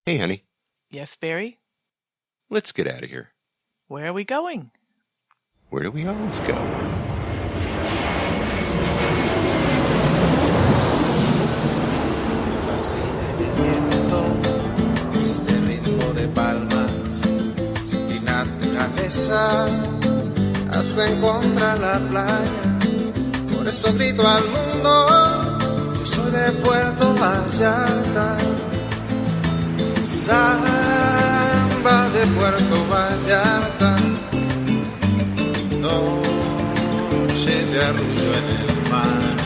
Hey, honey, Yes, Barry? let's get out of here. Where are we going? Where do we always go? Fascina el viento, este ritmo de palmas, sin ti naturaleza, hasta encontrar la playa. Por eso grito al mundo, yo soy de Puerto Vallarta. Samba de Puerto Vallarta, noche de arrullo en el mar.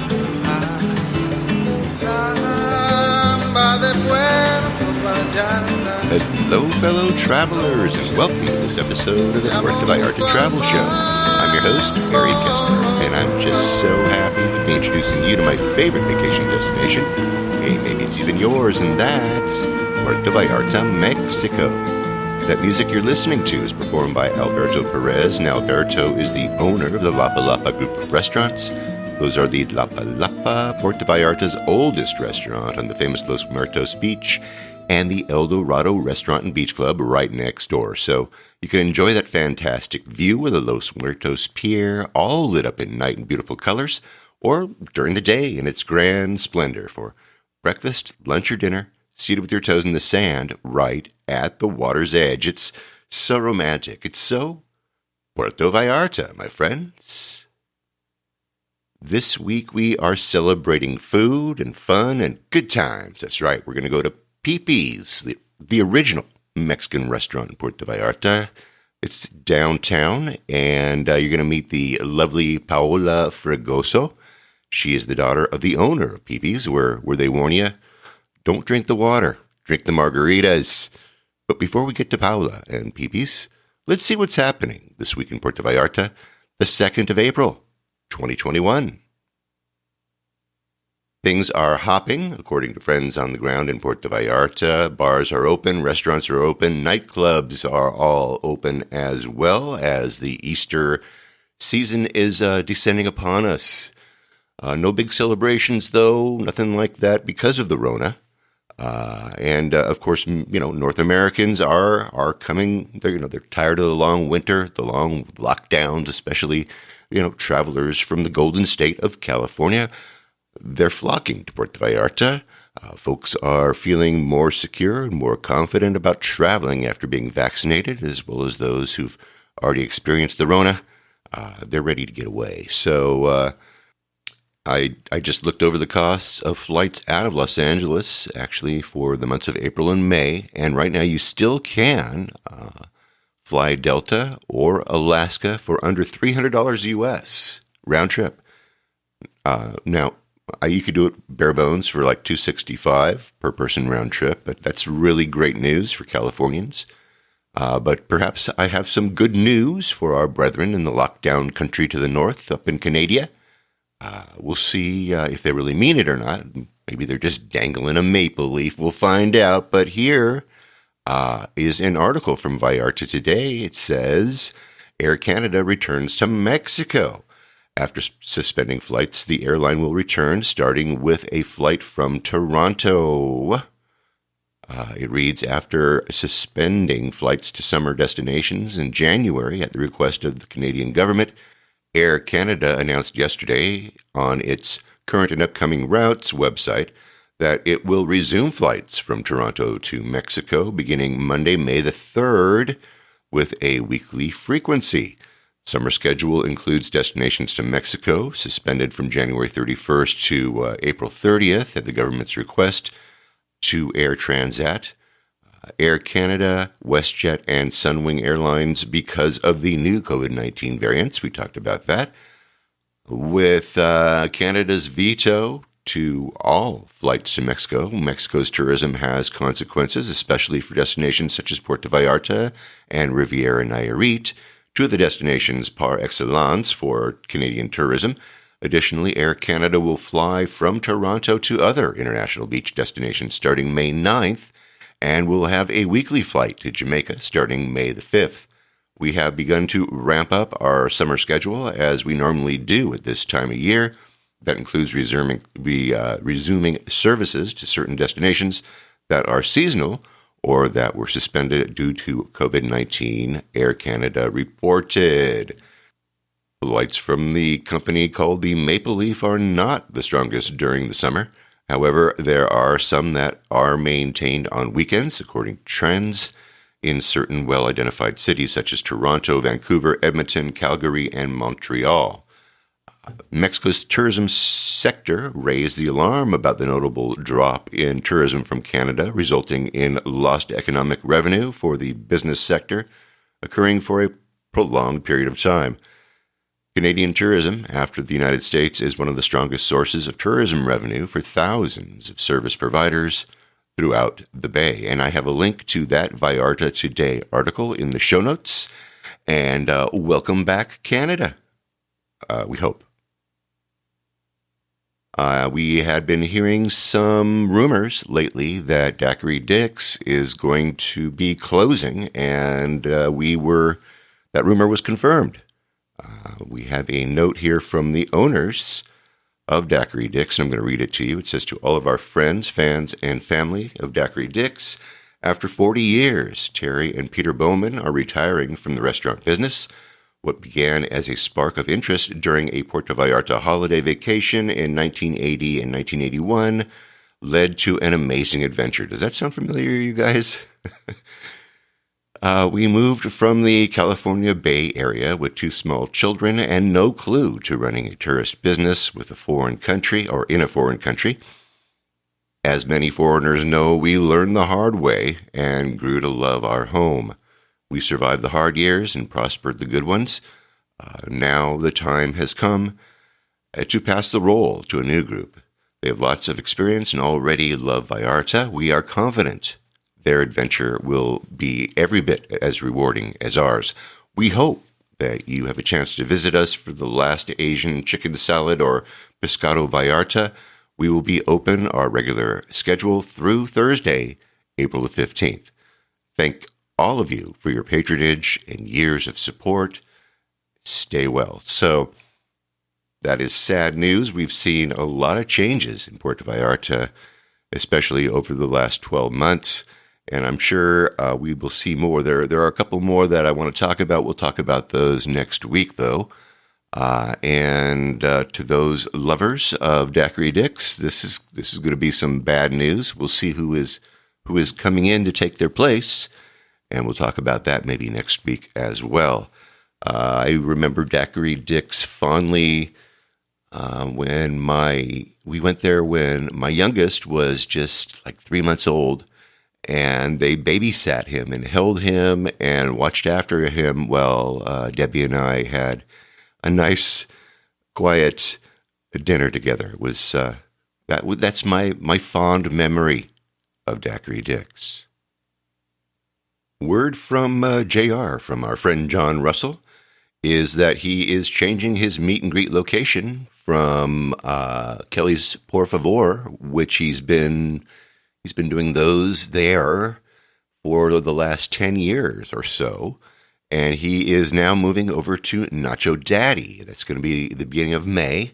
Samba de Puerto Vallarta. Hello, fellow travelers, and welcome to this episode of the Puerto Vallarta Travel Show. I'm your host, Barry Kessler, and I'm just so happy to be introducing you to my favorite vacation destination. Hey, maybe it's even yours, and that's Puerto Vallarta, Mexico. That music you're listening to is performed by Alberto Perez, and Alberto is the owner of the Lapa Lapa group of restaurants. Those are the Lapa Lapa, Puerto Vallarta's oldest restaurant on the famous Los Muertos beach, and the El Dorado Restaurant and Beach Club right next door. So you can enjoy that fantastic view of the Los Muertos Pier, all lit up in night and beautiful colors, or during the day in its grand splendor for breakfast, lunch, or dinner, seated with your toes in the sand right at the water's edge. It's so romantic. It's so Puerto Vallarta, my friends. This week we are celebrating food and fun and good times. That's right. We're going to go to Pepe's, the original Mexican restaurant in Puerto Vallarta. It's downtown, and you're going to meet the lovely Paola Fregoso. She is the daughter of the owner of Pepe's, where they warn you, don't drink the water, drink the margaritas. But before we get to Paola and Pepe's, let's see what's happening this week in Puerto Vallarta, the 2nd of April. 2021. Things are hopping, according to friends on the ground in Puerto Vallarta. Bars are open, restaurants are open, nightclubs are all open as well as the Easter season is descending upon us. No big celebrations, though, nothing like that because of the Rona. And of course, North Americans are coming. They're tired of the long winter, the long lockdowns, especially. Travelers from the Golden State of California, they're flocking to Puerto Vallarta. Folks are feeling more secure and more confident about traveling after being vaccinated, as well as those who've already experienced the Rona. They're ready to get away. So I just looked over the costs of flights out of Los Angeles, actually, for the months of April and May. And right now you still can fly Delta or Alaska for under $300 US round trip. Now, you could do it bare bones for like $265 per person round trip, but that's really great news for Californians. But perhaps I have some good news for our brethren in the lockdown country to the north, up in Canada. We'll see if they really mean it or not. Maybe they're just dangling a maple leaf. We'll find out. But here is an article from Vallarta Today. It says, Air Canada returns to Mexico. After suspending flights, the airline will return, starting with a flight from Toronto. It reads, after suspending flights to summer destinations in January at the request of the Canadian government, Air Canada announced yesterday on its current and upcoming routes website that it will resume flights from Toronto to Mexico beginning Monday, May the 3rd, with a weekly frequency. Summer schedule includes destinations to Mexico, suspended from January 31st to April 30th at the government's request, to Air Transat, Air Canada, WestJet, and Sunwing Airlines because of the new COVID-19 variants. We talked about that. With Canada's veto to all flights to Mexico, Mexico's tourism has consequences, especially for destinations such as Puerto Vallarta and Riviera Nayarit, two of the destinations par excellence for Canadian tourism. Additionally, Air Canada will fly from Toronto to other international beach destinations starting May 9th, and will have a weekly flight to Jamaica starting May the 5th. We have begun to ramp up our summer schedule as we normally do at this time of year. That includes resuming services to certain destinations that are seasonal or that were suspended due to COVID-19, Air Canada reported. Flights from the company called the Maple Leaf are not the strongest during the summer. However, there are some that are maintained on weekends, according to trends in certain well-identified cities such as Toronto, Vancouver, Edmonton, Calgary, and Montreal. Mexico's tourism sector raised the alarm about the notable drop in tourism from Canada, resulting in lost economic revenue for the business sector, occurring for a prolonged period of time. Canadian tourism, after the United States, is one of the strongest sources of tourism revenue for thousands of service providers throughout the Bay. And I have a link to that Vallarta Today article in the show notes. And welcome back, Canada. We hope. We had been hearing some rumors lately that Daiquiri Dick's is going to be closing, and that rumor was confirmed. We have a note here from the owners of Daiquiri Dick's, and I'm going to read it to you. It says, "To all of our friends, fans, and family of Daiquiri Dick's, after 40 years, Terry and Peter Bowman are retiring from the restaurant business. What began as a spark of interest during a Puerto Vallarta holiday vacation in 1980 and 1981 led to an amazing adventure." Does that sound familiar, you guys? We moved from the California Bay Area with 2 small children and no clue to running a tourist business with a foreign country or in a foreign country. As many foreigners know, we learned the hard way and grew to love our home. We survived the hard years and prospered the good ones. Now the time has come to pass the role to a new group. They have lots of experience and already love Vallarta. We are confident their adventure will be every bit as rewarding as ours. We hope that you have a chance to visit us for the last Asian chicken salad or pescado Vallarta. We will be open our regular schedule through Thursday, April the 15th. Thank all of you for your patronage and years of support. Stay well. So that is sad news. We've seen a lot of changes in Puerto Vallarta, especially over the last 12 months. And I'm sure we will see more. There are a couple more that I want to talk about. We'll talk about those next week, though. And to those lovers of Daiquiri Dick's, this is going to be some bad news. We'll see who is coming in to take their place, and we'll talk about that maybe next week as well. I remember Daiquiri Dick's fondly when we went there when my youngest was just like 3 months old. And they babysat him and held him and watched after him while Debbie and I had a nice, quiet dinner together. It was that's my fond memory of Daiquiri Dick's. Word from JR, from our friend John Russell, is that he is changing his meet and greet location from Kelly's Por Favor, which he's been doing those there for the last 10 years or so, and he is now moving over to Nacho Daddy. That's going to be the beginning of May,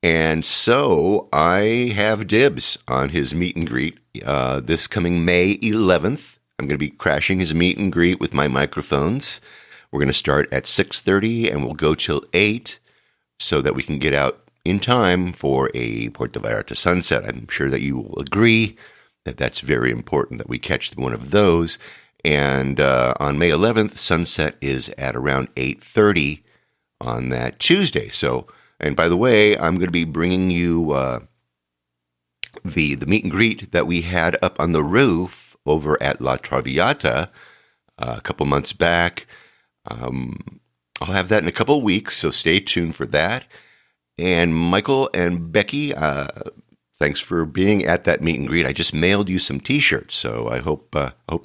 and so I have dibs on his meet and greet this coming May 11th. I'm going to be crashing his meet and greet with my microphones. We're going to start at 6:30, and we'll go till 8 so that we can get out in time for a Puerto Vallarta sunset. I'm sure that you will agree that's very important that we catch one of those. And on May 11th, sunset is at around 8:30 on that Tuesday. So, and by the way, I'm going to be bringing you the meet and greet that we had up on the roof over at La Traviata a couple months back. I'll have that in a couple of weeks, so stay tuned for that. And Michael and Becky, thanks for being at that meet and greet. I just mailed you some T-shirts, so I hope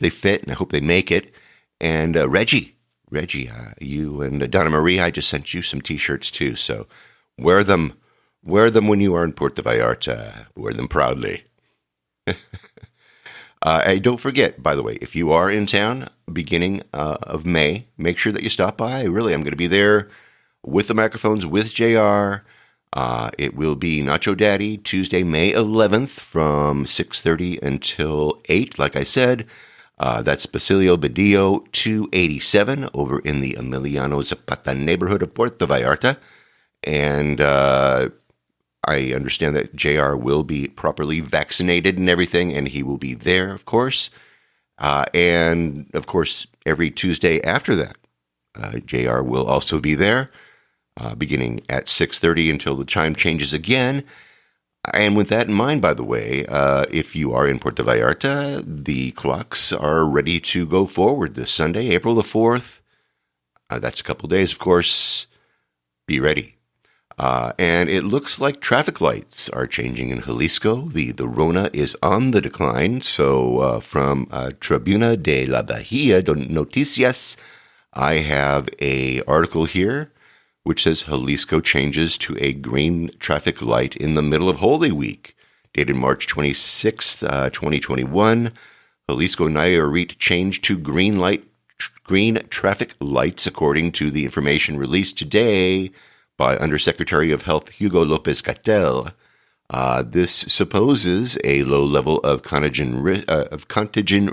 they fit and I hope they make it. And Reggie, you and Donna Marie, I just sent you some T-shirts too. So wear them when you are in Puerto Vallarta. Wear them proudly. Don't forget, by the way, if you are in town beginning of May, make sure that you stop by. Really, I'm going to be there with the microphones with JR. It will be Nacho Daddy, Tuesday, May 11th from 6:30 until 8, like I said. That's Basilio Badillo 287 over in the Emiliano Zapata neighborhood of Puerto Vallarta. And I understand that JR will be properly vaccinated and everything, and he will be there, of course. And, of course, every Tuesday after that, JR will also be there, beginning at 6:30 until the chime changes again. And with that in mind, by the way, if you are in Puerto Vallarta, the clocks are ready to go forward this Sunday, April the 4th. That's a couple days, of course. Be ready. And it looks like traffic lights are changing in Jalisco. The Rona is on the decline. So from Tribuna de la Bahía Noticias, I have an article here which says Jalisco changes to a green traffic light in the middle of Holy Week. Dated March 26th, 2021, Jalisco Nayarit changed to green traffic lights according to the information released today by Undersecretary of Health Hugo Lopez-Gatell. This supposes a low level of contagion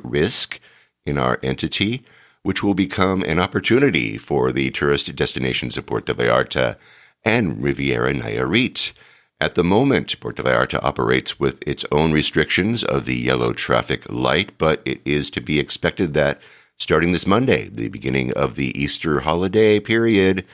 risk in our entity, which will become an opportunity for the tourist destinations of Puerto Vallarta and Riviera Nayarit. At the moment, Puerto Vallarta operates with its own restrictions of the yellow traffic light, but it is to be expected that starting this Monday, the beginning of the Easter holiday period,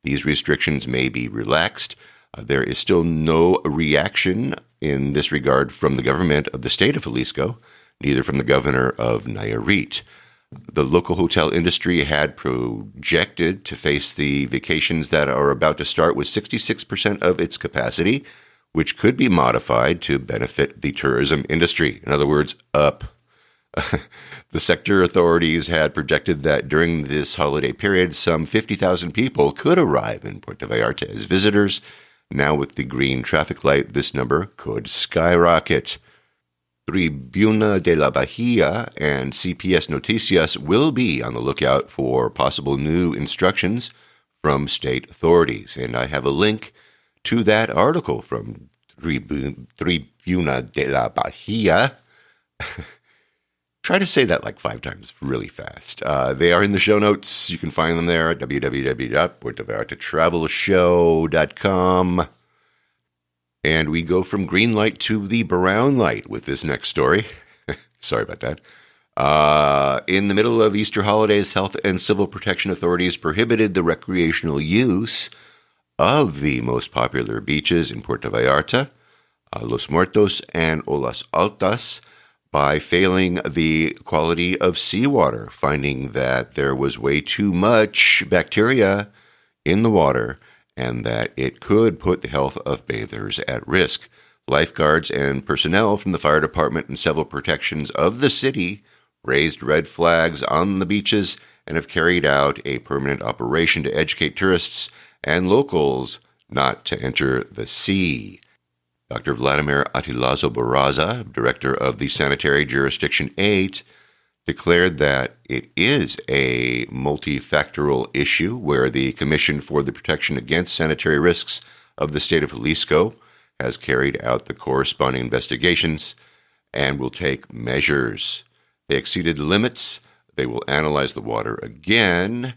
these restrictions may be relaxed. There is still no reaction in this regard from the government of the state of Jalisco, neither from the governor of Nayarit. The local hotel industry had projected to face the vacations that are about to start with 66% of its capacity, which could be modified to benefit the tourism industry. In other words, up. The sector authorities had projected that during this holiday period, some 50,000 people could arrive in Puerto Vallarta as visitors. Now with the green traffic light, this number could skyrocket. Tribuna de la Bahía and CPS Noticias will be on the lookout for possible new instructions from state authorities. And I have a link to that article from Tribuna de la Bahía. Try to say that like 5 times really fast. They are in the show notes. You can find them there at www.puertovallartatravelshow.com. And we go from green light to the brown light with this next story. Sorry about that. In the middle of Easter holidays, health and civil protection authorities prohibited the recreational use of the most popular beaches in Puerto Vallarta, Los Muertos and Olas Altas, by failing the quality of seawater, finding that there was way too much bacteria in the water and that it could put the health of bathers at risk. Lifeguards and personnel from the fire department and civil protections of the city raised red flags on the beaches and have carried out a permanent operation to educate tourists and locals not to enter the sea. Dr. Vladimir Atilazo Barraza, director of the Sanitary Jurisdiction 8, declared that it is a multifactorial issue where the Commission for the Protection Against Sanitary Risks of the state of Jalisco has carried out the corresponding investigations and will take measures. They exceeded limits. They will analyze the water again.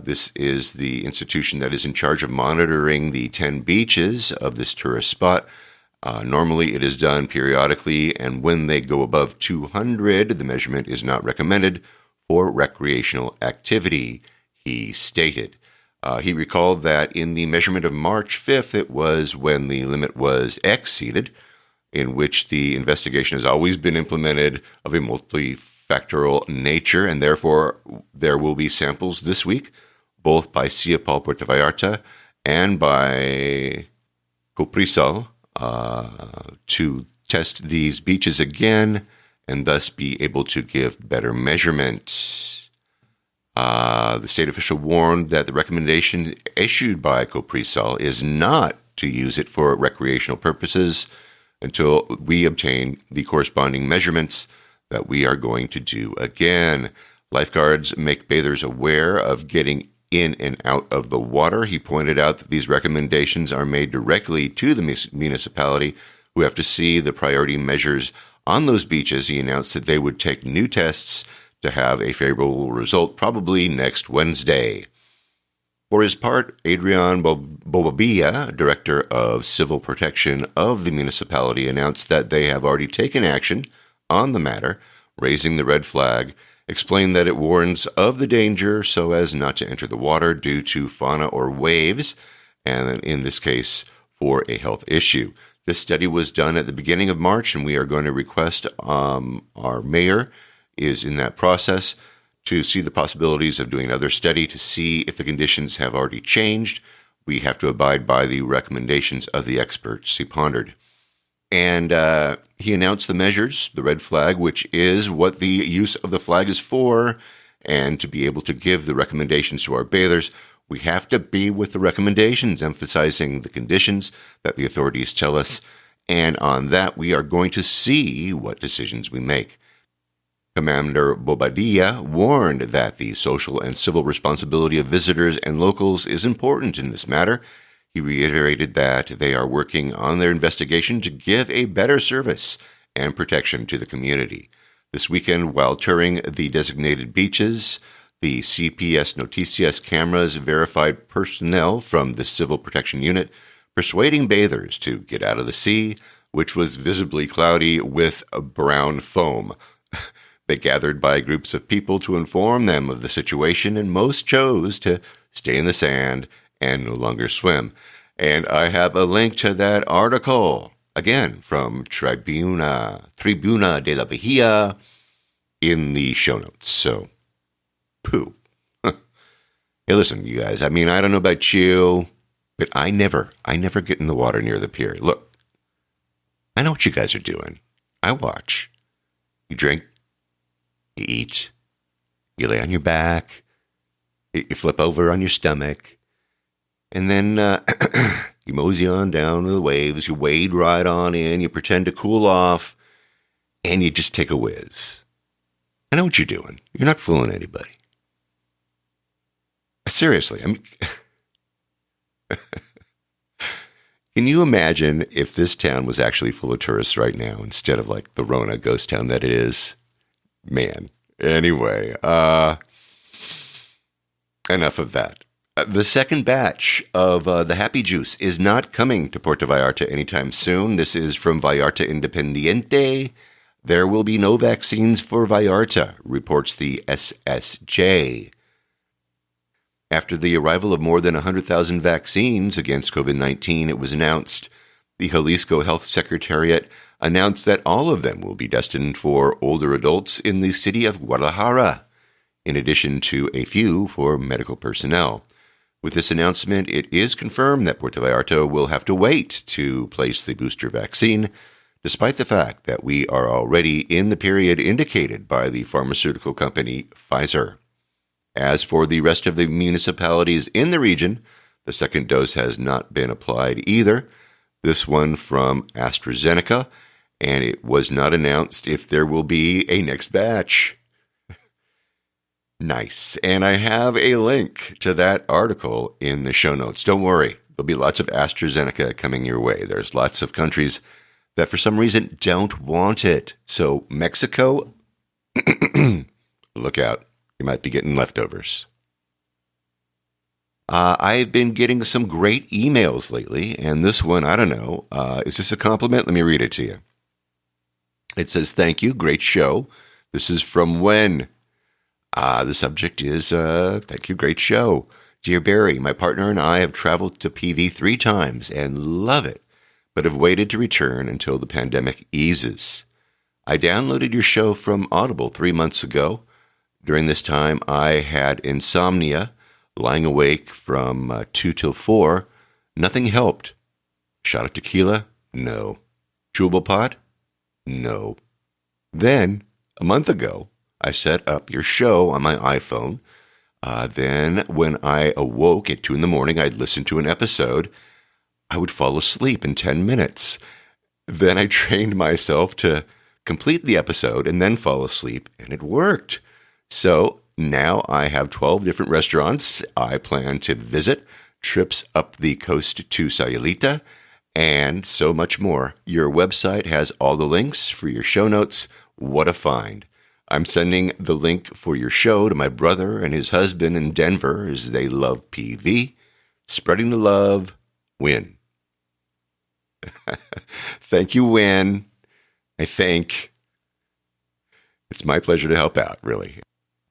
This is the institution that is in charge of monitoring the 10 beaches of this tourist spot. Normally, it is done periodically, and when they go above 200, the measurement is not recommended for recreational activity, he stated. He recalled that in the measurement of March 5th, it was when the limit was exceeded, in which the investigation has always been implemented of a multifactorial nature, and therefore there will be samples this week, both by CIEPAL Puerto Vallarta and by Coprisol, to test these beaches again and thus be able to give better measurements. The state official warned that the recommendation issued by Coprisol is not to use it for recreational purposes until we obtain the corresponding measurements that we are going to do again. Lifeguards make bathers aware of getting in and out of the water. He pointed out that these recommendations are made directly to the municipality, who have to see the priority measures On those beaches, he announced that they would take new tests to have a favorable result probably next Wednesday. For his part, Adrian Bobabilla, Director of Civil Protection of the municipality, announced that they have already taken action on the matter, raising the red flag, explained that it warns of the danger so as not to enter the water due to fauna or waves, and in this case, for a health issue. This study was done at the beginning of March, and we are going to request our mayor is in that process to see the possibilities of doing another study to see if the conditions have already changed. We have to abide by the recommendations of the experts, he pondered. And he announced the measures, the red flag, which is what the use of the flag is for, and to be able to give the recommendations to our bathers, we have to be with the recommendations, emphasizing the conditions that the authorities tell us, and on that we are going to see what decisions we make. Commander Bobadilla warned that the social and civil responsibility of visitors and locals is important in this matter. He reiterated that they are working on their investigation to give a better service and protection to the community. This weekend, while touring the designated beaches, the CPS Noticias cameras verified personnel from the Civil Protection Unit persuading bathers to get out of the sea, which was visibly cloudy with brown foam. They gathered by groups of people to inform them of the situation, and most chose to stay in the sand and no longer swim. And I have a link to that article, again, from Tribuna de la Bahia in the show notes. So, poo. Hey, listen, you guys, I mean, I don't know about you, but I never get in the water near the pier. Look, I know what you guys are doing. I watch. You drink. You eat, you lay on your back, you flip over on your stomach, and then you mosey on down to the waves, you wade right on in, you pretend to cool off, and you just take a whiz. I know what you're doing. You're not fooling anybody. Seriously, I mean, can you imagine if this town was actually full of tourists right now instead of like the Rona ghost town that it is? Man. Anyway, enough of that. The second batch of the Happy Juice is not coming to Puerto Vallarta anytime soon. This is from Vallarta Independiente. There will be no vaccines for Vallarta, reports the SSJ. After the arrival of more than 100,000 vaccines against COVID-19, it was announced the Jalisco Health Secretariat announced that all of them will be destined for older adults in the city of Guadalajara, in addition to a few for medical personnel. With this announcement, it is confirmed that Puerto Vallarta will have to wait to place the booster vaccine, despite the fact that we are already in the period indicated by the pharmaceutical company Pfizer. As for the rest of the municipalities in the region, the second dose has not been applied either. This one from AstraZeneca, and it was not announced if there will be a next batch. Nice. And I have a link to that article in the show notes. Don't worry. There'll be lots of AstraZeneca coming your way. There's lots of countries that for some reason don't want it. So Mexico, look out. You might be getting leftovers. I've been getting some great emails lately, and this one, I don't know. Is this a compliment? Let me read it to you. It says, thank you, great show. This is from when? The subject is, thank you, great show. Dear Barry, my partner and I have traveled to PV 3 times and love it, but have waited to return until the pandemic eases. I downloaded your show from Audible 3 months ago. During this time, I had insomnia, lying awake from 2 till 4. Nothing helped. Shot of tequila? No. Chewable pot? No. Then, a month ago, I set up your show on my iPhone. Then, when I awoke at 2 in the morning, I'd listen to an episode. I would fall asleep in 10 minutes. Then I trained myself to complete the episode and then fall asleep, and it worked. So now I have 12 different restaurants I plan to visit, trips up the coast to Sayulita, and so much more. Your website has all the links for your show notes. What a find. I'm sending the link for your show to my brother and his husband in Denver as they love PV. Spreading the love, Win. Thank you, Win. I think it's my pleasure to help out, really.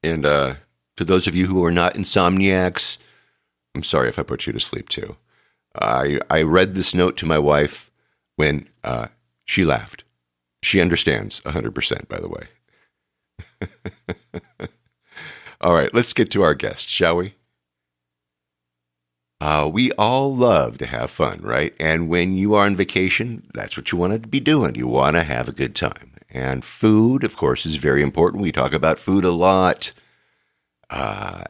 And to those of you who are not insomniacs, I'm sorry if I put you to sleep too. I read this note to my wife when she laughed. She understands 100%, by the way. All right, let's get to our guest, shall we? We all love to have fun, right? And when you are on vacation, that's what you want to be doing. You want to have a good time. And food, of course, is very important. We talk about food a lot.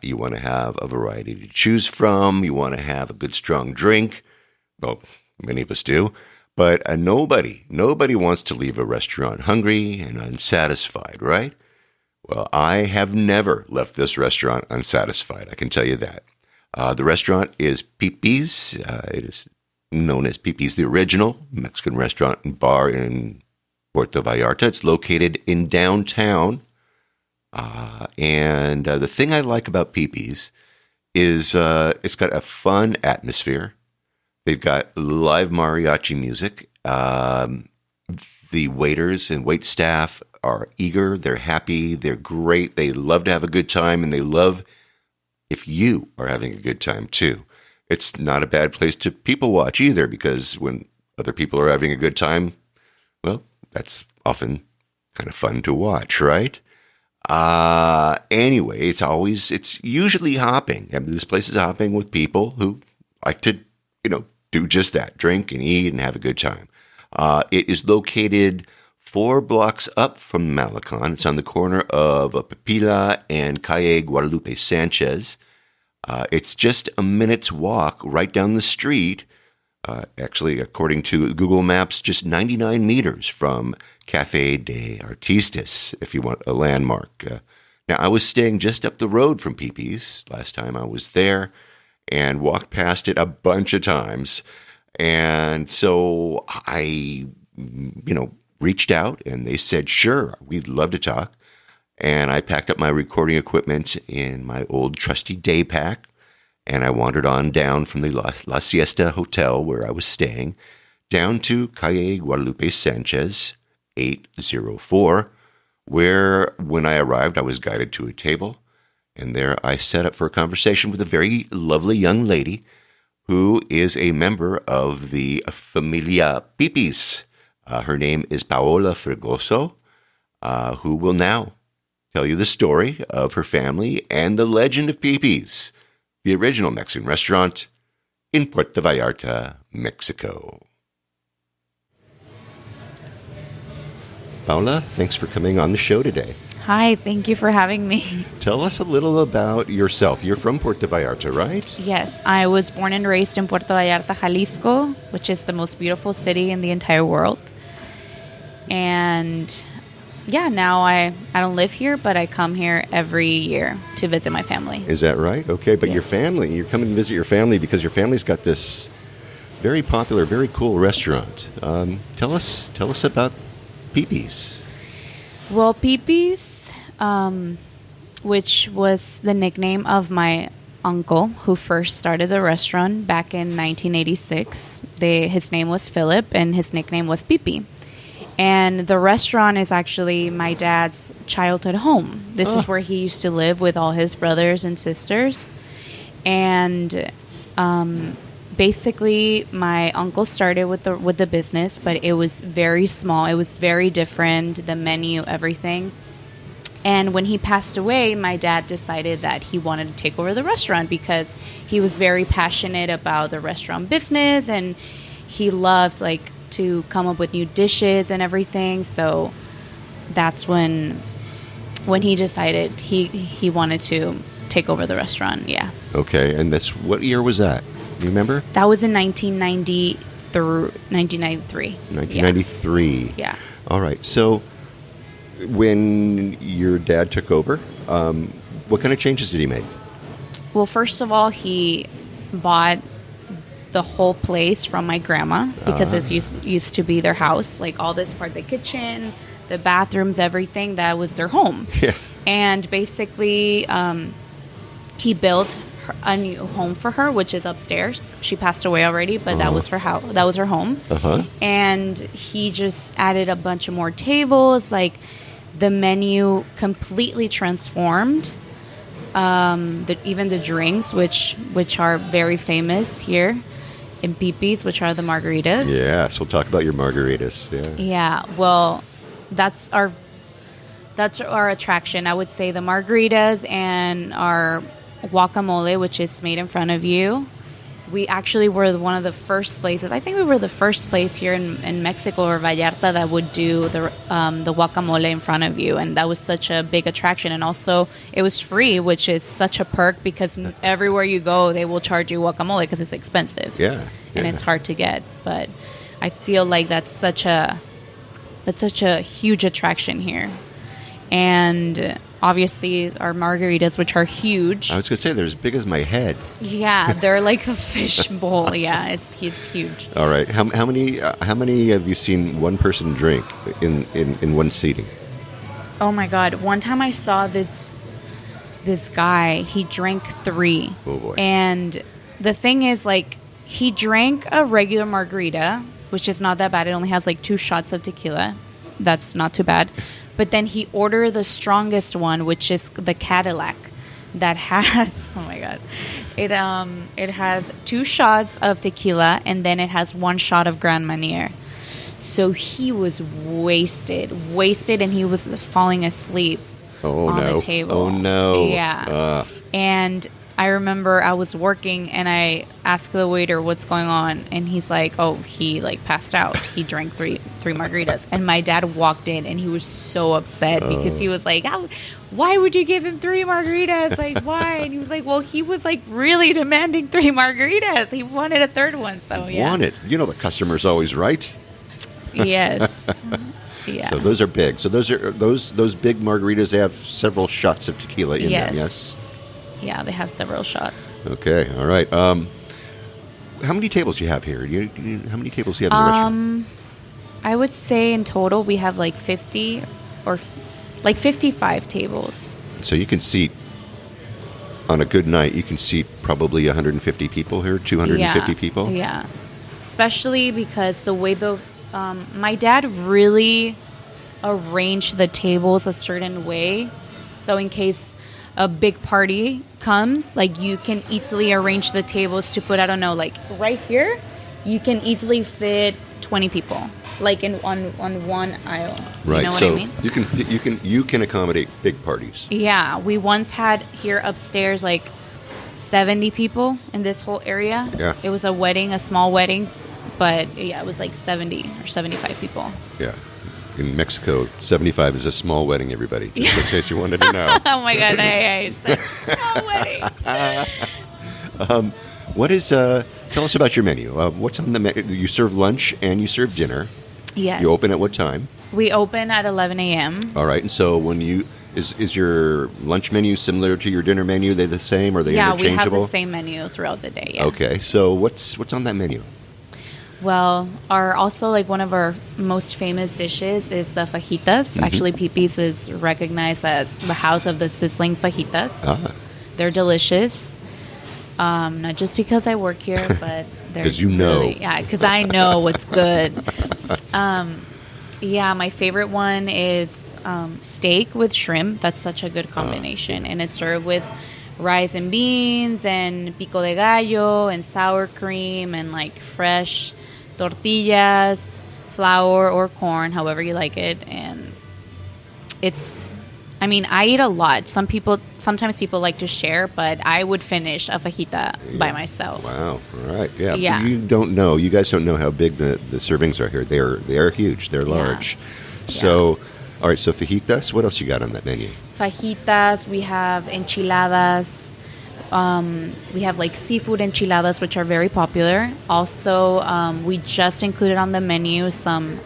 You want to have a variety to choose from. You want to have a good, strong drink. Well, many of us do. But nobody wants to leave a restaurant hungry and unsatisfied, right? Well, I have never left this restaurant unsatisfied. I can tell you that. The restaurant is Pipi's. It is known as Pipi's, the original Mexican restaurant and bar in Puerto Vallarta. It's located in downtown. And the thing I like about Pipi's is it's got a fun atmosphere. They've got live mariachi music. The waiters and wait staff are eager. They're happy. They're great. They love to have a good time, and they love if you are having a good time too. It's not a bad place to people watch either, because when other people are having a good time, well, that's often kind of fun to watch, right? Anyway, it's usually hopping. I mean, this place is hopping with people who like to, do just that, drink and eat and have a good time. It is located 4 blocks up from Malecon. It's on the corner of Pepila and Calle Guadalupe Sanchez. It's just a minute's walk right down the street. Actually, according to Google Maps, just 99 meters from Café de Artistas, if you want a landmark. Now, I was staying just up the road from Pipi's last time I was there and walked past it a bunch of times. And so I, reached out and they said, sure, we'd love to talk. And I packed up my recording equipment in my old trusty day pack. And I wandered on down from the La Siesta Hotel where I was staying down to Calle Guadalupe Sanchez 804, where when I arrived, I was guided to a table. And there I sat up for a conversation with a very lovely young lady who is a member of the Familia Pipi's. Her name is Paola Fregoso, who will now tell you the story of her family and the legend of Pipi's, the original Mexican restaurant in Puerto Vallarta, Mexico. Paola, thanks for coming on the show today. Hi, thank you for having me. Tell us a little about yourself. You're from Puerto Vallarta, right? Yes, I was born and raised in Puerto Vallarta, Jalisco, which is the most beautiful city in the entire world. And now I don't live here, but I come here every year to visit my family. Is that right? Okay, but Yes. Your family, you're coming to visit your family because your family's got this very popular, very cool restaurant. Tell us about Pipi's. Well, Pipi's, which was the nickname of my uncle who first started the restaurant back in 1986. His name was Philip, and his nickname was Pipi. And the restaurant is actually my dad's childhood home. This is where he used to live with all his brothers and sisters. And basically, my uncle started with the business, but it was very small. It was very different, the menu, everything. And when he passed away, my dad decided that he wanted to take over the restaurant because he was very passionate about the restaurant business, and he loved to come up with new dishes and everything. So that's when he decided he wanted to take over the restaurant. Yeah. Okay, and what year was that? Do you remember? That was in 1993. 1993. Yeah. All right. So when your dad took over, what kind of changes did he make? Well, first of all, he bought the whole place from my grandma because this used to be their house. Like all this part, the kitchen, the bathrooms, everything, that was their home. Yeah. And basically, he built a new home for her, which is upstairs. She passed away already, but that was her house. That was her home. And he just added a bunch of more tables. Like the menu completely transformed. Even the drinks, which are very famous here in Pipi's, which are the margaritas. Yes, we'll talk about your margaritas. Yeah. Yeah. Well, that's our attraction. I would say the margaritas and our guacamole, which is made in front of you. We actually were one of the first places. I think we were the first place here in Mexico or Vallarta that would do the guacamole in front of you, and that was such a big attraction. And also, it was free, which is such a perk because everywhere you go, they will charge you guacamole because it's expensive. Yeah. And it's hard to get. But I feel like that's such a huge attraction here. And obviously our margaritas, which are huge. I was going to say they're as big as my head. Yeah, they're like a fish bowl. Yeah, it's huge. All right. How many have you seen one person drink in one seating? Oh my God! One time I saw this guy. He drank 3. Oh boy! And the thing is, like, he drank a regular margarita, which is not that bad. It only has like 2 shots of tequila. That's not too bad. But then he ordered the strongest one, which is the Cadillac, that has, oh my God, it has 2 shots of tequila and then it has 1 shot of Grand Marnier. So he was wasted, and he was falling asleep on the table. Oh no! Yeah, and I remember I was working and I asked the waiter what's going on, and he's like, "Oh, he like passed out. He drank three margaritas." And my dad walked in and he was so upset because he was like, "Why would you give him 3 margaritas? Like, why?" And he was like, "Well, he was like really demanding 3 margaritas. He wanted a 3rd one." So yeah, the customer's always right. Yes. Yeah. So those are big. So those big margaritas. They have several shots of tequila in them. Yes. Yeah, they have several shots. Okay, all right. How many tables do you have here? How many tables do you have in the restaurant? I would say in total we have like 50 or like 55 tables. So you can seat, on a good night, you can seat probably 150 people here, 250 people? Yeah, especially because the way my dad really arranged the tables a certain way. So in case a big party comes, like you can easily arrange the tables to put, I don't know, like right here, you can easily fit 20 people, like on one aisle. Right. You know So what I mean? you can accommodate big parties. Yeah, we once had here upstairs like 70 people in this whole area. Yeah. It was a small wedding, but yeah, it was like 70 or 75 people. Yeah. In Mexico, 75 is a small wedding, everybody, just in case you wanted to know. Oh my God, I said small wedding. Tell us about your menu. What's on the menu? You serve lunch and you serve dinner. Yes. You open at what time? We open at 11 a.m. All right. And so is your lunch menu similar to your dinner menu? Are they the same? Or are they interchangeable? Yeah, we have the same menu throughout the day. Yeah. Okay. So what's on that menu? Well, one of our most famous dishes is the fajitas. Mm-hmm. Actually, Pipi's is recognized as the house of the sizzling fajitas. Ah. They're delicious. Not just because I work here, but they're because you know. Yeah, because I know what's good. My favorite one is steak with shrimp. That's such a good combination, and it's served with rice and beans and pico de gallo and sour cream and like fresh tortillas, flour or corn, however you like it. And I eat a lot. Sometimes people like to share, but I would finish a fajita by myself. Wow. All right. Yeah. Yeah. You guys don't know how big the servings are here. They are huge. They're large. So, all right. So fajitas, what else you got on that menu? Fajitas, we have enchiladas. We have like seafood enchiladas, which are very popular. Also, we just included on the menu some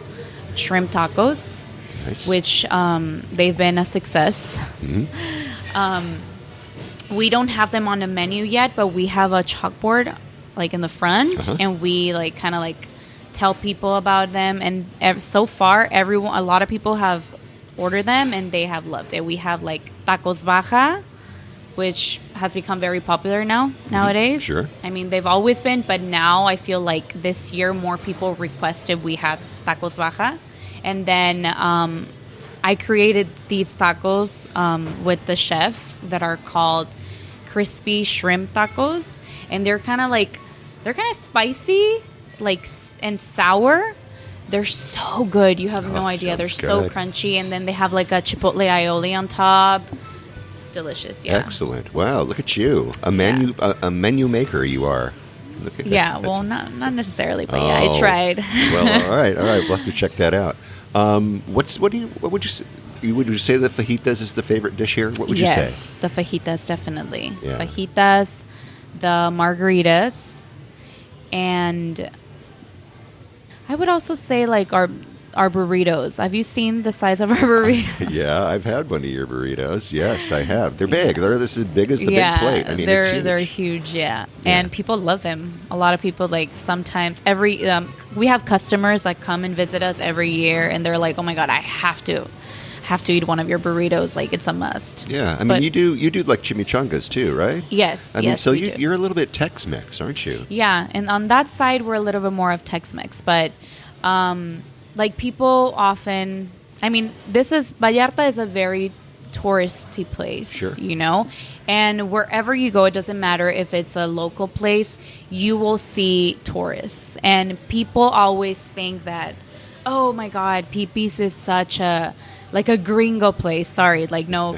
shrimp tacos, nice. Which they've been a success. Mm-hmm. We don't have them on the menu yet, but we have a chalkboard like in the front, and we like kind of like tell people about them. And so far, a lot of people have ordered them, and they have loved it. We have like tacos baja, which has become very popular nowadays. Sure. I mean, they've always been, but now I feel like this year more people requested we have tacos baja. And then I created these tacos with the chef that are called crispy shrimp tacos. And they're kind of spicy, like, and sour. They're so good. You have no idea. They're so crunchy. And then they have like a chipotle aioli on top. It's delicious. Yeah. Excellent. Wow. Look at you. A menu maker you are. Look at well, not necessarily, but yeah, I tried. Well, all right. We'll have to check that out. What would you say? Would you say the fajitas is the favorite dish here? What would you say? Yes, the fajitas, definitely. Yeah. Fajitas, the margaritas, and I would also say like our burritos. Have you seen the size of our burritos? Yeah, I've had one of your burritos. Yes, I have. They're big. They're this as big as the big plate. I mean, they're huge. Yeah, and people love them. A lot of people like sometimes we have customers that come and visit us every year, and they're like, "Oh my god, I have to eat one of your burritos. Like it's a must." Yeah, I mean, you do like chimichangas too, right? Yes. I mean, so you're a little bit Tex-Mex, aren't you? Yeah, and on that side, we're a little bit more of Tex-Mex, but like people often, I mean, Vallarta is a very touristy place, sure. You know, and wherever you go, it doesn't matter if it's a local place, you will see tourists, and people always think that, oh my God, Pipi's is such a gringo place. Sorry, like no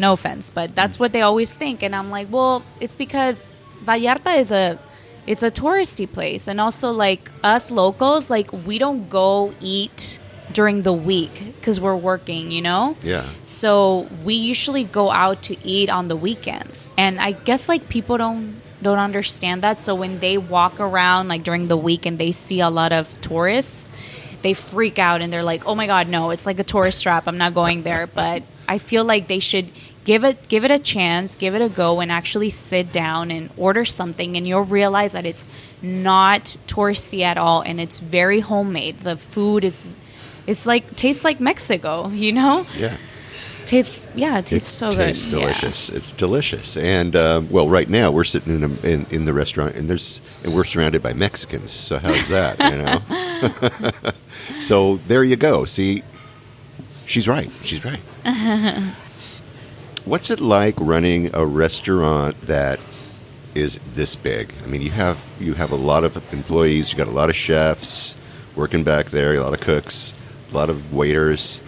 offense, but that's what they always think. And I'm like, well, it's because Vallarta it's a touristy place. And also like us locals, like we don't go eat during the week because we're working, you know? Yeah. So we usually go out to eat on the weekends. And I guess like people don't understand that. So when they walk around like during the week and they see a lot of tourists, they freak out and they're like, oh my God, no, it's like a tourist trap. I'm not going there. But I feel like they should give it a chance, give it a go, and actually sit down and order something, and you'll realize that it's not touristy at all, and it's very homemade. The food tastes like Mexico, you know? Yeah. Tastes so good. Tastes delicious. Yeah. It's delicious. And well, right now we're sitting in the restaurant, and we're surrounded by Mexicans. So how's that? You know. So there you go. See, she's right. What's it like running a restaurant that is this big? I mean, you have a lot of employees. You got a lot of chefs working back there. A lot of cooks. A lot of waiters.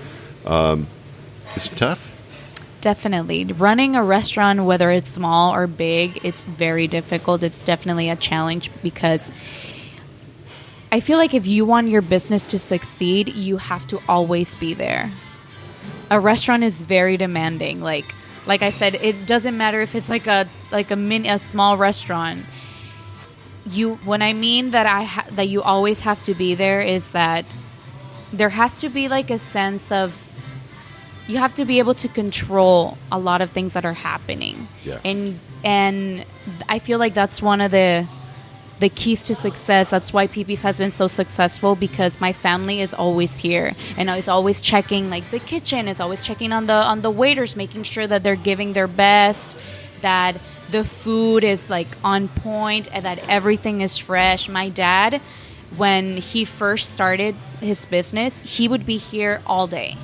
Is it tough? Definitely. Running a restaurant, whether it's small or big, it's very difficult. It's definitely a challenge because I feel like if you want your business to succeed, you have to always be there. A restaurant is very demanding. Like I said, it doesn't matter if it's like a small restaurant. When I mean that that you always have to be there is that there has to be like a sense of you have to be able to control a lot of things that are happening. Yeah. And I feel like that's one of the keys to success. That's why Pipi's has been so successful, because my family is always here and is always checking, like the kitchen is always checking on the waiters, making sure that they're giving their best, that the food is like on point, and that everything is fresh. My dad, when he first started his business, he would be here all day.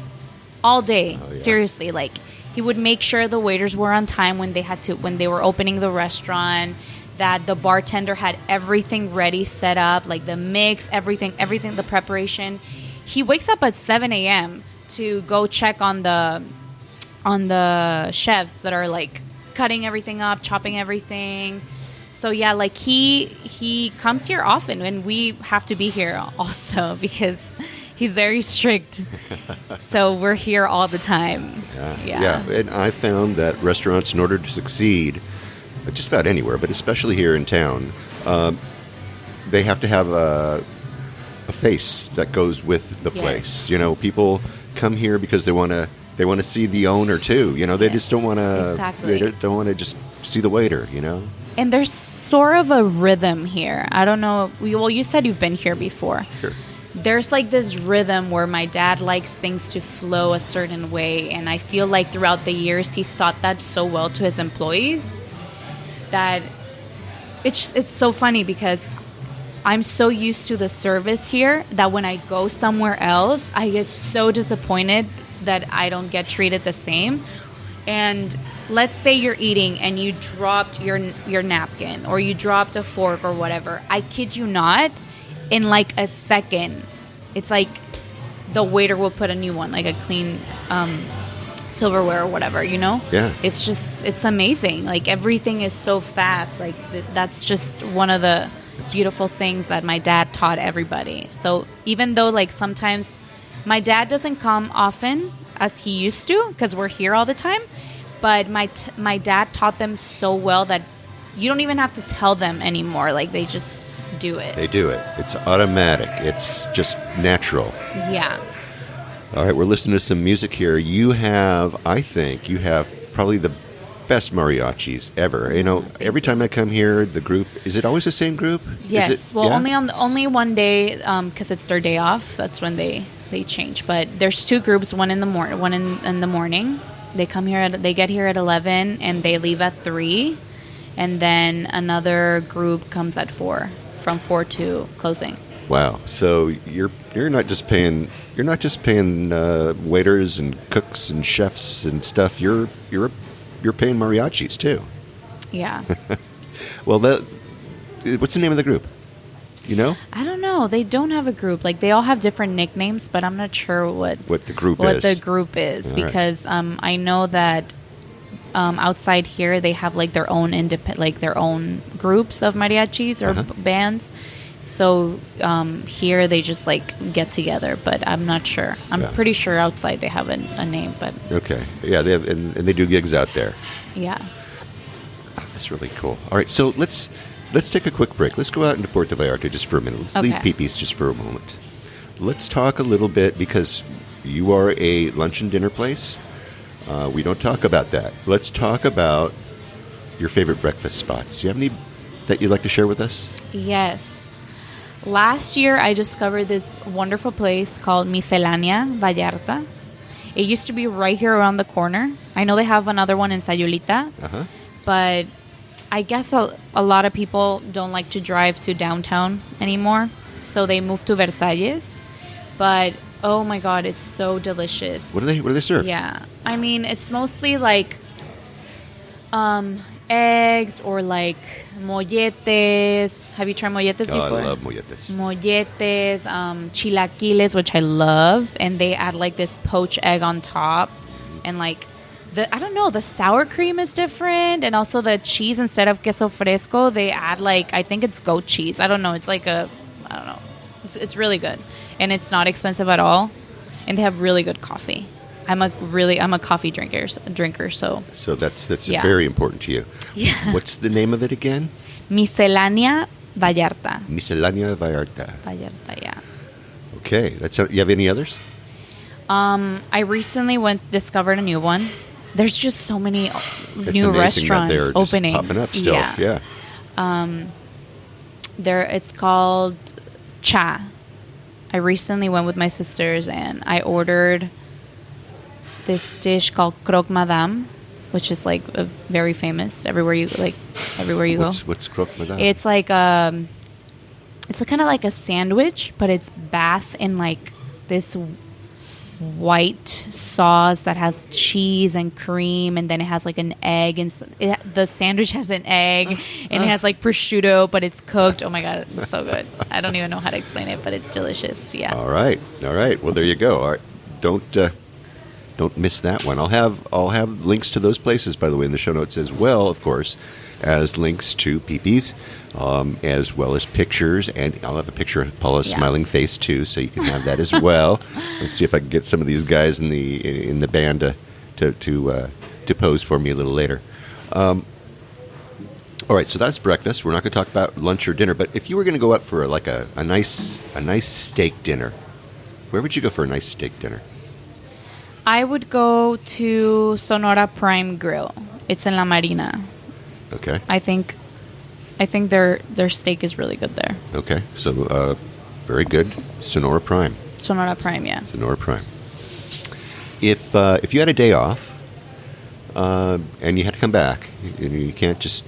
Oh, yeah. Seriously, like he would make sure the waiters were on time when they were opening the restaurant, that the bartender had everything ready, set up, like the mix, everything, the preparation. He wakes up at 7 a.m. to go check on the chefs that are like cutting everything up, chopping everything. So yeah, like he comes here often, and we have to be here also because he's very strict. So we're here all the time. Yeah. And I found that restaurants, in order to succeed, just about anywhere, but especially here in town, they have to have a face that goes with the place. You know, people come here because they want to see the owner too. You know, they just don't want to. Exactly. They don't want to just see the waiter. You know. And there's sort of a rhythm here. I don't know. Well, you said you've been here before. Sure. There's like this rhythm where my dad likes things to flow a certain way, and I feel like throughout the years he's taught that so well to his employees that it's so funny because I'm so used to the service here that when I go somewhere else, I get so disappointed that I don't get treated the same. And let's say you're eating and you dropped your napkin or you dropped a fork or whatever. I kid you not, in like a second, it's like the waiter will put a new one, like a clean silverware or whatever, you know? Yeah. It's amazing. Like everything is so fast. Like that's just one of the beautiful things that my dad taught everybody. So even though like sometimes my dad doesn't come often as he used to because we're here all the time, but my dad taught them so well that you don't even have to tell them anymore. Like they just do it. They do it. It's automatic. It's just natural. Yeah. All right, we're listening to some music here. I think you have probably the best mariachis ever. You know, every time I come here, the group, is it always the same group? Yes. Only one day because it's their day off. That's when they change. But there's two groups, one in the morning, one in the morning. They come here they get here at 11 and they leave at 3. And then another group comes at 4, from 4 to closing. Wow. So you're not just paying waiters and cooks and chefs and stuff. You're paying mariachis too. Yeah. Well, what's the name of the group? You know? I don't know. They don't have a group. Like they all have different nicknames, but I'm not sure what the group is. All because right. I know that outside here they have like their own their own groups of mariachis or bands. So here they just like get together, but I'm not sure. I'm pretty sure outside they have a name, but okay, yeah, they have, and they do gigs out there. Yeah, that's really cool. All right, so let's take a quick break. Let's go out into Puerto Vallarta just for a minute. Let's leave Pepe's just for a moment. Let's talk a little bit because you are a lunch and dinner place. We don't talk about that. Let's talk about your favorite breakfast spots. Do you have any that you'd like to share with us? Yes. Last year, I discovered this wonderful place called Miscelánea Vallarta. It used to be right here around the corner. I know they have another one in Sayulita, but I guess a lot of people don't like to drive to downtown anymore, so they moved to Versalles. But oh my God, it's so delicious. What do they serve? Yeah, I mean it's mostly like eggs or like molletes. Have you tried molletes before? I love molletes. Molletes, chilaquiles, which I love, and they add like this poached egg on top, and like the sour cream is different, and also the cheese instead of queso fresco, they add like I think it's goat cheese. I don't know. It's like I don't know. It's really good, and it's not expensive at all, and they have really good coffee. I'm a coffee drinker, so that's very important to you. Yeah. What's the name of it again? Miscelánea Vallarta. Miscelánea Vallarta. Vallarta, yeah. Okay, you have any others? I recently discovered a new one. There's just so many new restaurants that opening, popping up still. Yeah. It's called Cha. I recently went with my sisters and I ordered this dish called croque madame, which is like very famous everywhere you go. What's croque madame? It's like it's kind of like a sandwich, but it's bathed in like this white sauce that has cheese and cream, and then it has like an egg, and the sandwich has an egg, and it has like prosciutto, but it's cooked. Oh my God, it's so good. I don't even know how to explain it, but it's delicious. Yeah. All right. Well, there you go. All right. Don't miss that one. I'll have links to those places, by the way, in the show notes as well, of course, as links to Pepe's, as well as pictures, and I'll have a picture of Paula's smiling face too, so you can have that as well. Let's see if I can get some of these guys in the band to pose for me a little later. All right, so that's breakfast. We're not going to talk about lunch or dinner, but if you were going to go out for like a nice steak dinner, where would you go for a nice steak dinner? I would go to Sonora Prime Grill. It's in La Marina. Okay. I think I think their steak is really good there. Okay, so very good. Sonora Prime. Sonora Prime, yeah. Sonora Prime. If you had a day off and you had to come back, you can't just,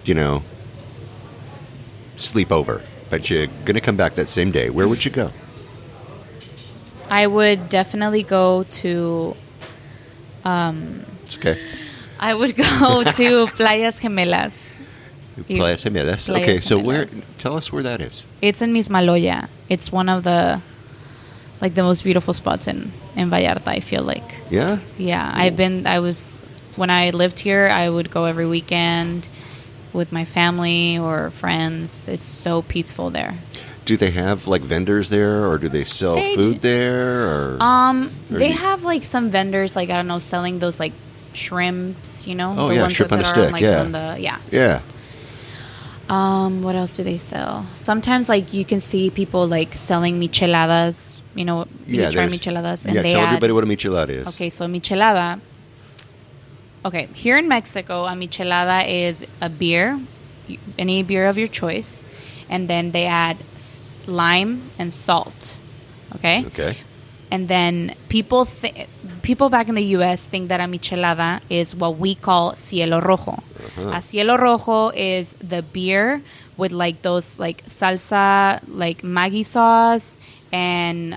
sleep over, but you're going to come back that same day, where would you go? I would definitely go to... It's okay. I would go to Playas Gemelas. Playas Gemelas. Playas Okay, so Gemelas. tell us where that is. It's in Mismaloya. It's one of the most beautiful spots in Vallarta, I feel like. Yeah? Yeah, when I lived here, I would go every weekend with my family or friends. It's so peaceful there. Do they have like vendors there, or do they sell food there? Or they have like some vendors, like I don't know, selling those like shrimps, Oh the yeah, ones shrimp that on a are stick. like Yeah. on the Yeah. What else do they sell? Sometimes like you can see people like selling micheladas. You can try micheladas. And yeah, they tell add, everybody what a michelada is. Okay, so michelada. Okay, here in Mexico, a michelada is a beer, any beer of your choice, and then they add lime and salt. Okay? Okay. And then people back in the U.S. think that a michelada is what we call cielo rojo. A cielo rojo is the beer with like those like salsa, like Maggi sauce, and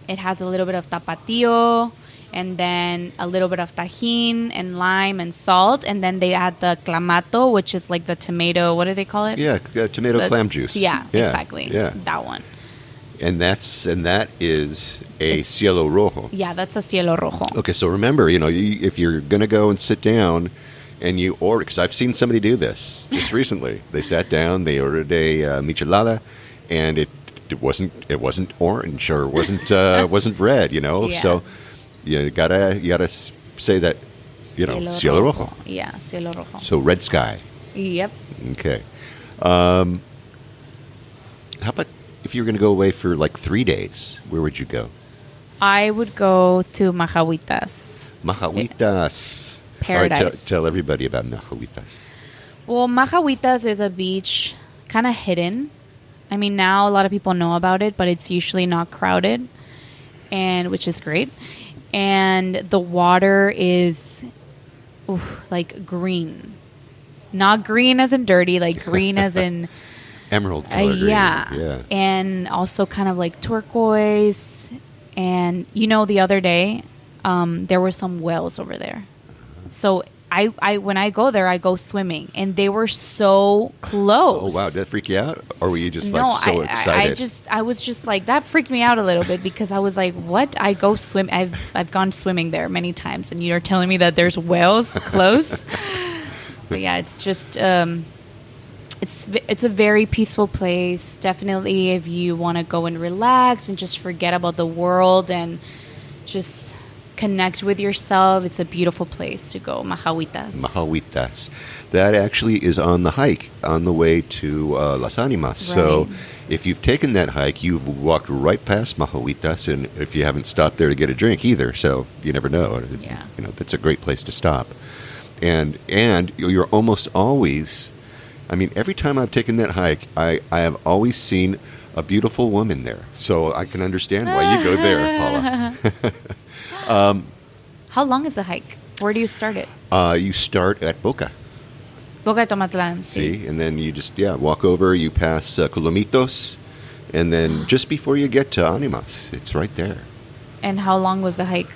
it has a little bit of tapatio, and then a little bit of tajin and lime and salt, and then they add the clamato, which is like the tomato. What do they call it? Yeah, tomato clam juice. Yeah, exactly. Yeah. That one. And that is a cielo rojo. Yeah, that's a cielo rojo. Okay, so remember, if you're going to go and sit down and you order, because I've seen somebody do this just recently. They sat down, they ordered a michelada, and it wasn't orange or wasn't red, Yeah. So you gotta say that, cielo rojo. Yeah, cielo rojo. So red sky. Yep. Okay. How about if you were going to go away for like 3 days? Where would you go? I would go to Majahuitas. Majahuitas. Paradise. All right, tell everybody about Majahuitas. Well, Majahuitas is a beach kind of hidden. I mean, now a lot of people know about it, but it's usually not crowded, which is great. And the water is like green. Not green as in dirty, like green as in... Emerald color green. Yeah. And also kind of like turquoise. And, the other day, there were some whales over there. So I when I go there, I go swimming. And they were so close. Oh, wow. Did that freak you out? Or were you just so excited? I was just like, that freaked me out a little bit because I was like, what? I go swim. I've gone swimming there many times. And you're telling me that there's whales close? But yeah, it's just... It's a very peaceful place. Definitely, if you want to go and relax and just forget about the world and just connect with yourself, it's a beautiful place to go. Majahuitas. Majahuitas. That actually is on the hike on the way to Las Animas. Right. So if you've taken that hike, you've walked right past Majahuitas, and if you haven't stopped there to get a drink either, so you never know. Yeah. That's a great place to stop. And you're almost always... I mean, every time I've taken that hike, I have always seen a beautiful woman there. So I can understand why you go there, Paula. How long is the hike? Where do you start it? You start at Boca. Boca de Tomatlán. See, and then you just, walk over, you pass Colomitos, and then just before you get to Animas, it's right there. And how long was the hike?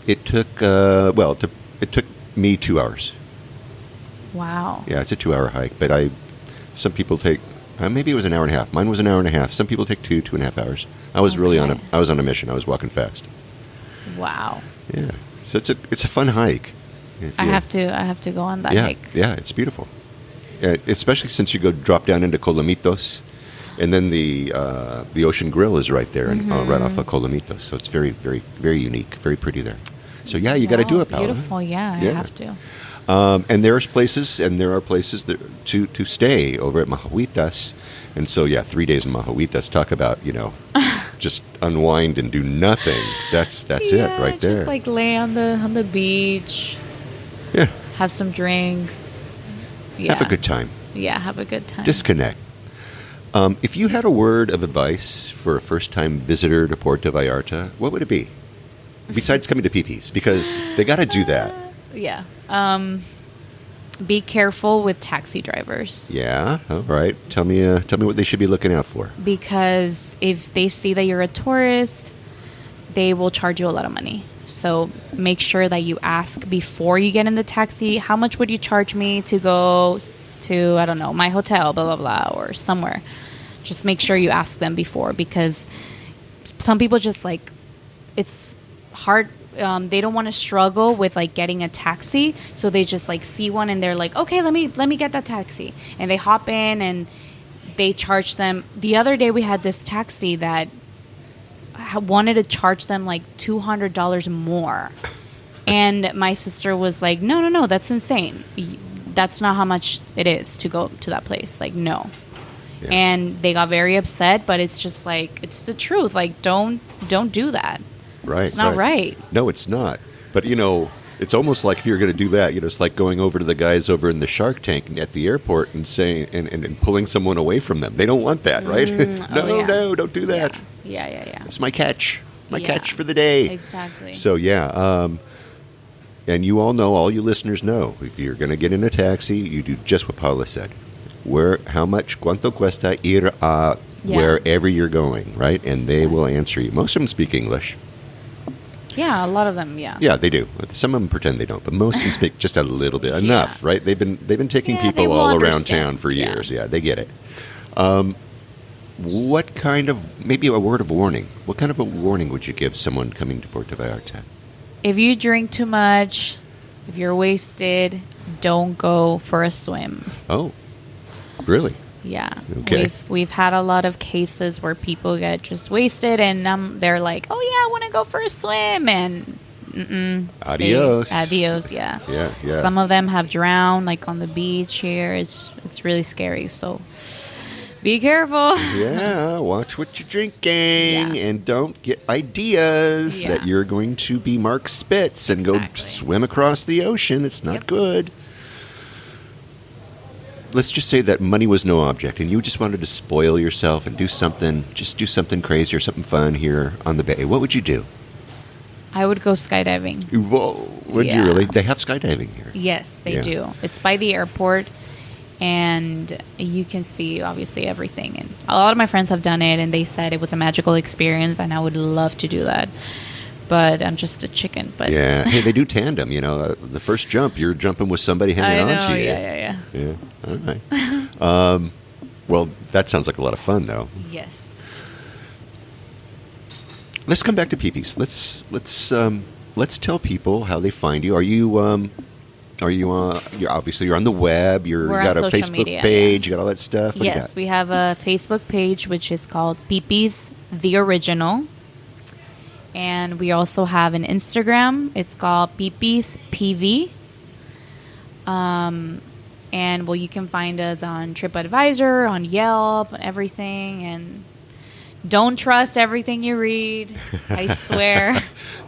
It took, it took me 2 hours. Wow. Yeah, it's a 2-hour hike, but some people take, maybe it was an hour and a half. Mine was an hour and a half. Some people take 2.5 hours. I was really I was on a mission. I was walking fast. Wow. Yeah. So it's a fun hike. I have to go on that hike. Yeah, it's beautiful. Especially since you go drop down into Colomitos, and then the Ocean Grill is right there, and right off of Colomitos. So it's very, very, very unique, very pretty there. So yeah, you got to do it, Paula. Beautiful, yeah, I have to. And there are places to stay over at Majahuitas. And so, 3 days in Majahuitas, talk about, just unwind and do nothing. That's it right there. Just like lay on the beach. Yeah. Have some drinks. Yeah. Have a good time. Yeah, have a good time. Disconnect. If you had a word of advice for a first-time visitor to Puerto Vallarta, what would it be? Besides coming to Pepe's, because they got to do that. Yeah. Be careful with taxi drivers. Yeah. All right. Tell me what they should be looking out for. Because if they see that you're a tourist, they will charge you a lot of money. So make sure that you ask before you get in the taxi, how much would you charge me to go to, I don't know, my hotel, blah, blah, blah, or somewhere. Just make sure you ask them before, because some people just like, it's hard. They don't want to struggle with like getting a taxi, so they just like see one and they're like, okay, let me get that taxi, and they hop in and they charge them. The other day we had this taxi that wanted to charge them like $200 more, and my sister was like, no, that's insane. That's not how much it is to go to that place. Like, no. Yeah. And they got very upset, but it's just like, it's the truth. Like, don't do that. Right. It's not right. No, it's not. But, it's almost like if you're going to do that, it's like going over to the guys over in the Shark Tank at the airport and saying, and pulling someone away from them. They don't want that, right? No, don't do that. Yeah. It's my catch. My catch for the day. Exactly. So, yeah. And you all know, all you listeners know, if you're going to get in a taxi, you do just what Paula said. How much, cuánto cuesta ir a wherever you're going, right? And they will answer you. Most of them speak English. Yeah, a lot of them, yeah. Yeah, they do. Some of them pretend they don't, but most of them speak just a little bit. Enough, right? They've been taking people all around town for years. Yeah, they get it. What kind of, maybe a word of warning, what kind of a warning would you give someone coming to Puerto Vallarta? If you drink too much, if you're wasted, don't go for a swim. Oh, really? Yeah. Okay. We've had a lot of cases where people get just wasted and they're like, oh yeah, I want to go for a swim, and adios. Adios, yeah. Yeah. Some of them have drowned, like on the beach here. It's really scary, so be careful. Yeah, watch what you're drinking, and don't get ideas that you're going to be Mark Spitz and go swim across the ocean. It's not good. Let's just say that money was no object and you just wanted to spoil yourself and do something crazy or something fun here on the bay. What would you do? I would go skydiving. Whoa, would you really? They have skydiving here. Yes, they do. It's by the airport, and you can see, obviously, everything. And a lot of my friends have done it, and they said it was a magical experience, and I would love to do that. But I'm just a chicken. But yeah, hey, they do tandem. The first jump, you're jumping with somebody hanging on to you. Yeah. All right. Well, that sounds like a lot of fun, though. Yes. Let's come back to Pepe's. Let's tell people how they find you. You're obviously on the web. You got a Facebook media, page. You got all that stuff. Yes, we have a Facebook page which is called Pepe's The Original. And we also have an Instagram. It's called Pepe's PV. And you can find us on TripAdvisor, on Yelp, everything. And don't trust everything you read. I swear.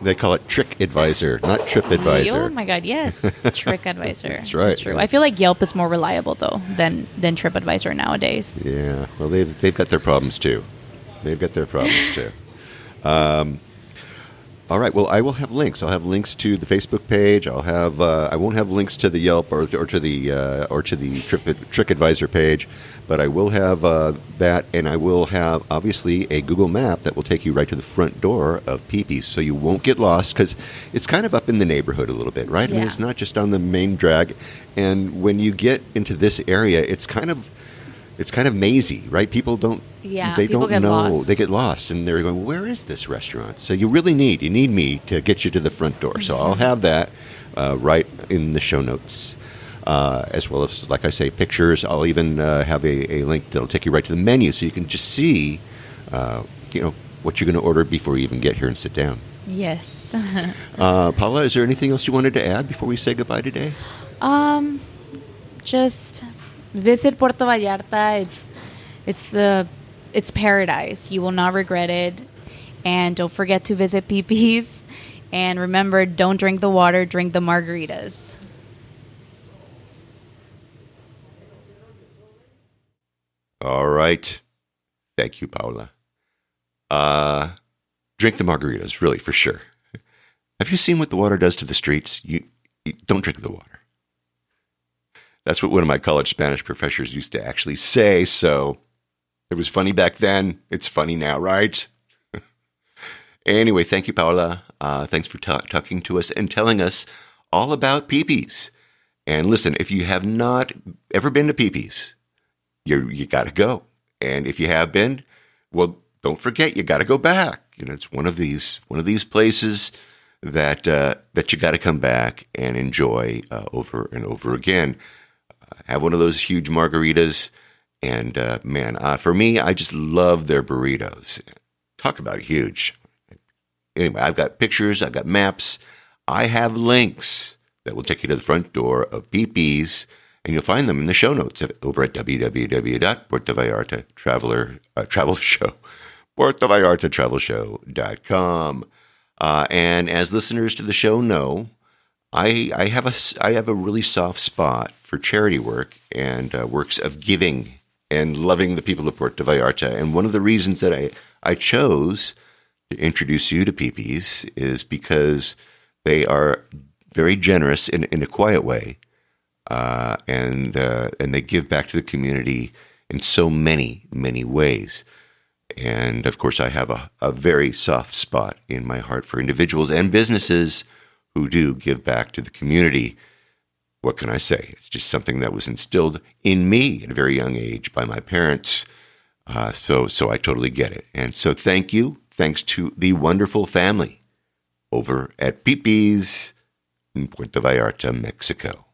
They call it Trick Advisor, not TripAdvisor. Oh my God, yes, TripAdvisor. That's right. That's true. I feel like Yelp is more reliable though than TripAdvisor nowadays. Yeah. Well, they've got their problems too. All right. Well, I will have links. I'll have links to the Facebook page. I'll have. I won't have links to the Yelp or to the TripAdvisor page, but I will have that, and I will have obviously a Google map that will take you right to the front door of Pepe's, so you won't get lost because it's kind of up in the neighborhood a little bit, right? Yeah. I mean, it's not just on the main drag, and when you get into this area, it's kind of mazy, right? People don't. Yeah, they people don't get know. lost. They get lost, and they're going, "Where is this restaurant?" So you really need me to get you to the front door. So I'll have that right in the show notes, as well as, like I say, pictures. I'll even have a link that'll take you right to the menu, so you can just see, what you're going to order before you even get here and sit down. Yes. Paula, is there anything else you wanted to add before we say goodbye today? Just visit Puerto Vallarta. It's paradise. You will not regret it. And don't forget to visit Pepe's. And remember, don't drink the water, drink the margaritas. All right. Thank you, Paula. Drink the margaritas, really, for sure. Have you seen what the water does to the streets? You don't drink the water. That's what one of my college Spanish professors used to actually say, so it was funny back then. It's funny now, right? Anyway, thank you, Paula. Thanks for talking to us and telling us all about Peepees. And listen, if you have not ever been to Peepees, you got to go. And if you have been, well, don't forget, you got to go back. You know, it's one of these places that you got to come back and enjoy over and over again. Have one of those huge margaritas, and for me, I just love their burritos. Talk about huge. Anyway, I've got pictures, I've got maps, I have links that will take you to the front door of Peepees, and you'll find them in the show notes over at puertovallartatravelshow.com. And as listeners to the show know, I have a really soft spot for charity work and works of giving and loving the people of Puerto Vallarta. And one of the reasons that I chose to introduce you to Peepees is because they are very generous in a quiet way, and they give back to the community in so many, many ways. And of course, I have a very soft spot in my heart for individuals and businesses who do give back to the community. What can I say? It's just something that was instilled in me at a very young age by my parents. So I totally get it. And so thank you. Thanks to the wonderful family over at Peepees in Puerto Vallarta, Mexico.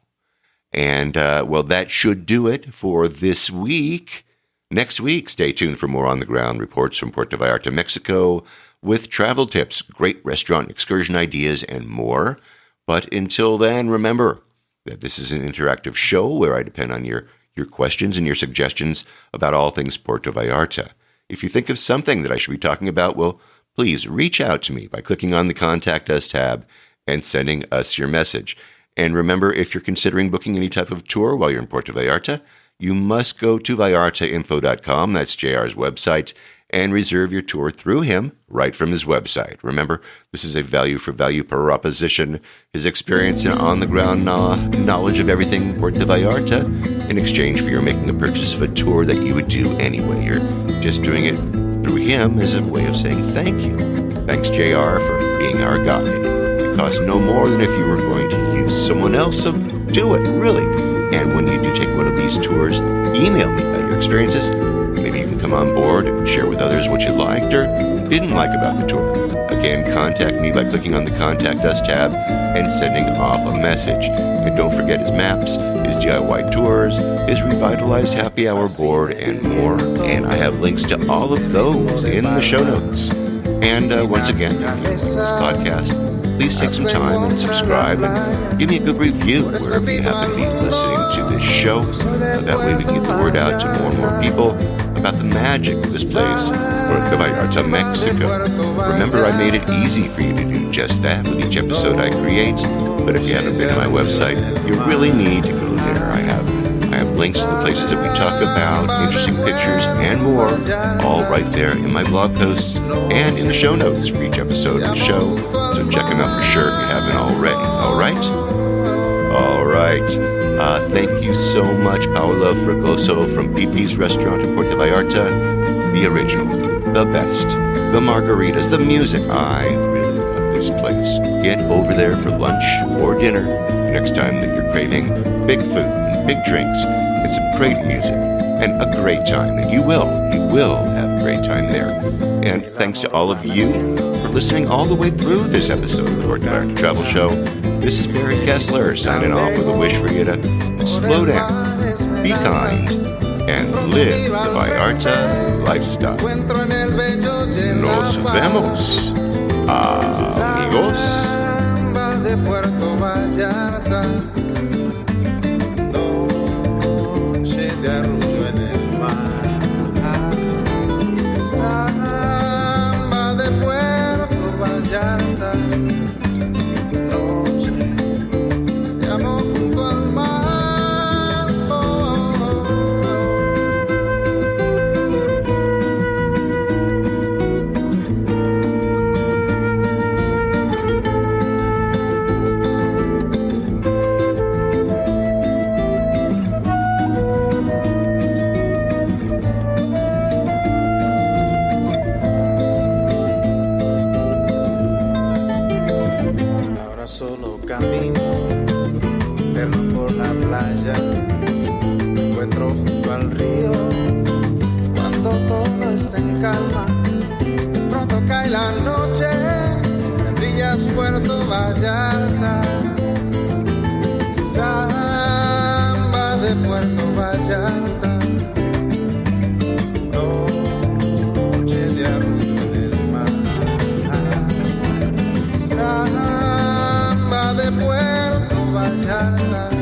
And, that should do it for this week. Next week, stay tuned for more on-the-ground reports from Puerto Vallarta, Mexico, with travel tips, great restaurant excursion ideas, and more. But until then, remember that this is an interactive show where I depend on your questions and your suggestions about all things Puerto Vallarta. If you think of something that I should be talking about, well, please reach out to me by clicking on the Contact Us tab and sending us your message. And remember, if you're considering booking any type of tour while you're in Puerto Vallarta, you must go to vallartainfo.com, that's JR's website, and reserve your tour through him right from his website. Remember, this is a value-for-value proposition. His experience and on-the-ground knowledge of everything Puerto Vallarta in exchange for your making a purchase of a tour that you would do anyway. You're just doing it through him as a way of saying thank you. Thanks, JR, for being our guide. It costs no more than if you were going to use someone else, so do it, really. And when you do take one of these tours, email me about your experiences. Maybe you can come on board and share with others what you liked or didn't like about the tour. Again, contact me by clicking on the Contact Us tab and sending off a message. And don't forget his maps, his DIY tours, his revitalized happy hour board, and more. And I have links to all of those in the show notes. And once again, if you like this podcast, please take some time and subscribe and give me a good review wherever you happen to be listening to this show. That way we can get the word out to more and more people about the magic of this place, Puerto Vallarta, Mexico. Remember, I made it easy for you to do just that with each episode I create. But if you haven't been to my website, you really need to go there. I have links to the places that we talk about, interesting pictures, and more, all right there in my blog posts and in the show notes for each episode of the show. So check them out for sure if you haven't already. All right? All right. Thank you so much, Paula Fregoso from Peepees Restaurant in Puerto Vallarta. The original, the best, the margaritas, the music. I really love this place. Get over there for lunch or dinner the next time that you're craving big food and big drinks and some great music and a great time. And you will have a great time there. And thanks to all of you for listening all the way through this episode of the Puerto Vallarta Travel Show. This is Barry Kessler signing off with a wish for you to slow down, be kind, and live the Vallarta lifestyle. Nos vemos, amigos. Samba de Puerto Vallarta, noche de amor junto al mar. Vallarta, samba de Puerto Vallarta, noche de arrullo en el mar, samba de Puerto Vallarta.